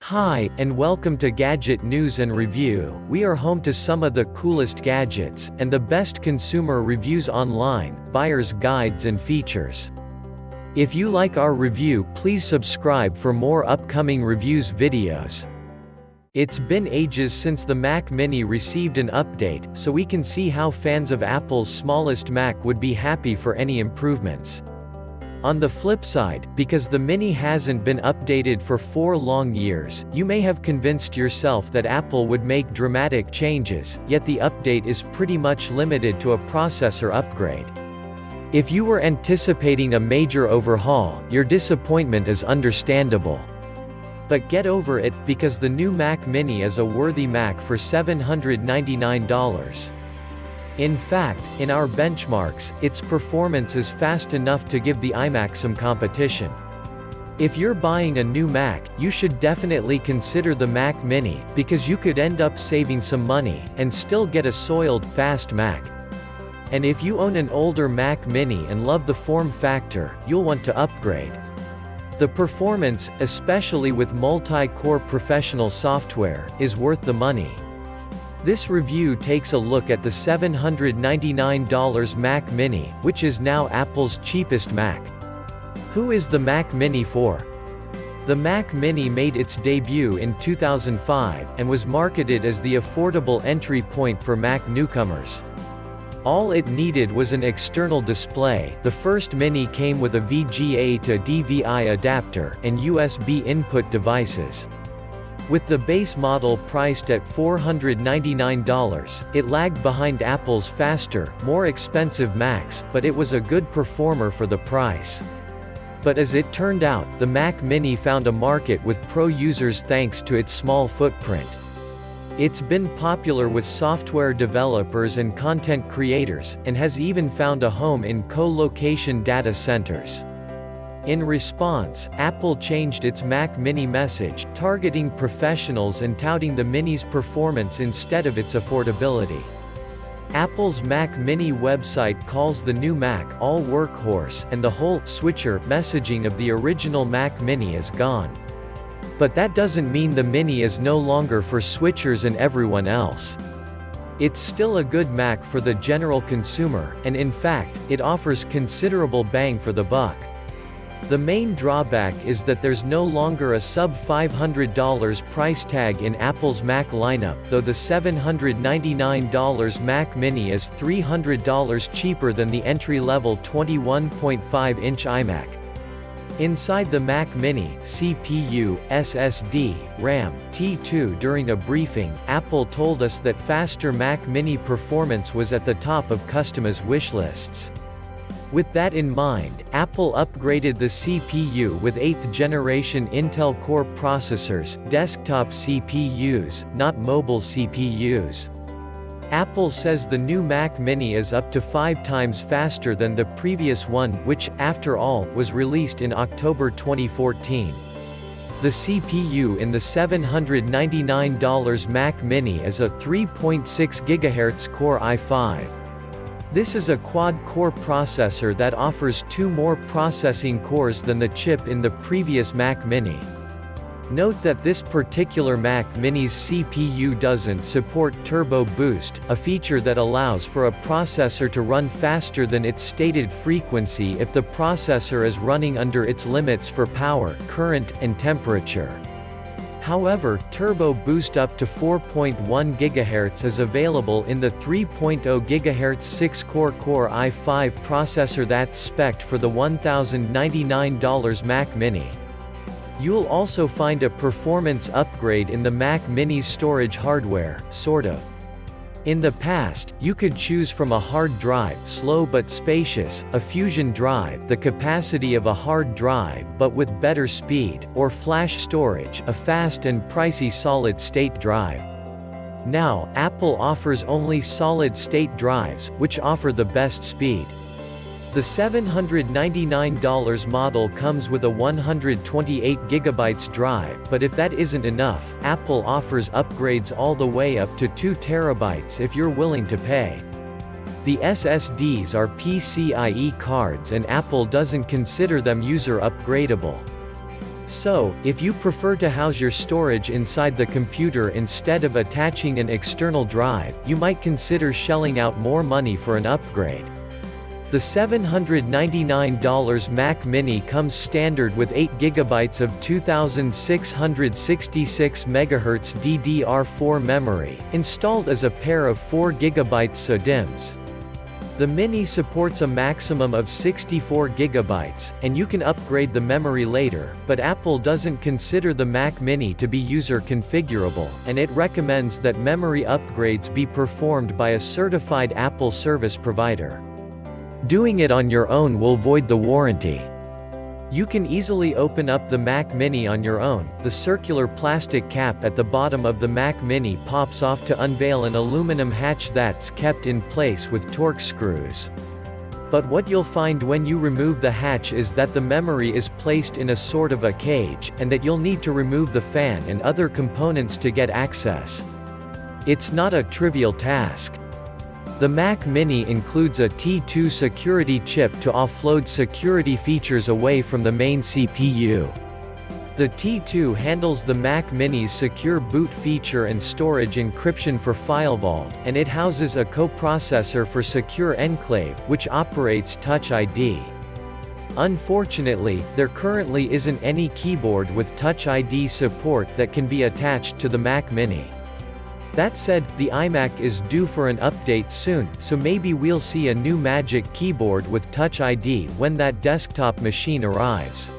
Hi, and welcome to Gadget News and Review. We are home to some of the coolest gadgets, and the best consumer reviews online, buyer's guides and features. If you like our review, please subscribe for more upcoming reviews videos. It's been ages since the Mac Mini received an update, so we can see how fans of Apple's smallest Mac would be happy for any improvements. On the flip side, because the Mini hasn't been updated for 4 long years, you may have convinced yourself that Apple would make dramatic changes, yet the update is pretty much limited to a processor upgrade. If you were anticipating a major overhaul, your disappointment is understandable. But get over it, because the new Mac Mini is a worthy Mac for $799. In fact, in our benchmarks, its performance is fast enough to give the iMac some competition. If you're buying a new Mac, you should definitely consider the Mac Mini, because you could end up saving some money, and still get a soiled, fast Mac. And if you own an older Mac Mini and love the form factor, you'll want to upgrade. The performance, especially with multi-core professional software, is worth the money. This review takes a look at the $799 Mac Mini, which is now Apple's cheapest Mac. Who is the Mac Mini for? The Mac Mini made its debut in 2005, and was marketed as the affordable entry point for Mac newcomers. All it needed was an external display. The first Mini came with a VGA to DVI adapter, and USB input devices. With the base model priced at $499, it lagged behind Apple's faster, more expensive Macs, but it was a good performer for the price. But as it turned out, the Mac Mini found a market with pro users thanks to its small footprint. It's been popular with software developers and content creators, and has even found a home in co-location data centers. In response, Apple changed its Mac Mini message, targeting professionals and touting the Mini's performance instead of its affordability. Apple's Mac Mini website calls the new Mac all workhorse, and the whole switcher messaging of the original Mac Mini is gone. But that doesn't mean the Mini is no longer for switchers and everyone else. It's still a good Mac for the general consumer, and in fact, it offers considerable bang for the buck. The main drawback is that there's no longer a sub-$500 price tag in Apple's Mac lineup, though the $799 Mac Mini is $300 cheaper than the entry-level 21.5-inch iMac. Inside the Mac Mini, CPU, SSD, RAM, T2. During a briefing, Apple told us that faster Mac Mini performance was at the top of customers' wish lists. With that in mind, Apple upgraded the CPU with 8th generation Intel Core processors, desktop CPUs, not mobile CPUs. Apple says the new Mac Mini is up to 5 times faster than the previous one, which, after all, was released in October 2014. The CPU in the $799 Mac Mini is a 3.6 GHz Core i5. This is a quad-core processor that offers 2 more processing cores than the chip in the previous Mac Mini. Note that this particular Mac Mini's CPU doesn't support Turbo Boost, a feature that allows for a processor to run faster than its stated frequency if the processor is running under its limits for power, current, and temperature. However, Turbo Boost up to 4.1 GHz is available in the 3.0 GHz 6-core Core i5 processor that's spec'd for the $1,099 Mac Mini. You'll also find a performance upgrade in the Mac Mini's storage hardware, sort of. In the past, you could choose from a hard drive, slow but spacious, a fusion drive, the capacity of a hard drive but with better speed, or flash storage, a fast and pricey solid-state drive. Now, Apple offers only solid-state drives, which offer the best speed. The $799 model comes with a 128GB drive, but if that isn't enough, Apple offers upgrades all the way up to 2 TB if you're willing to pay. The SSDs are PCIe cards and Apple doesn't consider them user upgradable. So, if you prefer to house your storage inside the computer instead of attaching an external drive, you might consider shelling out more money for an upgrade. The $799 Mac Mini comes standard with 8GB of 2666 MHz DDR4 memory, installed as a pair of 4GB SODIMMs. The Mini supports a maximum of 64GB, and you can upgrade the memory later, but Apple doesn't consider the Mac Mini to be user configurable, and it recommends that memory upgrades be performed by a certified Apple service provider. Doing it on your own will void the warranty. You can easily open up the Mac Mini on your own. The circular plastic cap at the bottom of the Mac Mini pops off to unveil an aluminum hatch that's kept in place with Torx screws. But what you'll find when you remove the hatch is that the memory is placed in a sort of a cage, and that you'll need to remove the fan and other components to get access. It's not a trivial task. The Mac Mini includes a T2 security chip to offload security features away from the main CPU. The T2 handles the Mac Mini's secure boot feature and storage encryption for FileVault, and it houses a coprocessor for Secure Enclave, which operates Touch ID. Unfortunately, there currently isn't any keyboard with Touch ID support that can be attached to the Mac Mini. That said, the iMac is due for an update soon, so maybe we'll see a new Magic Keyboard with Touch ID when that desktop machine arrives.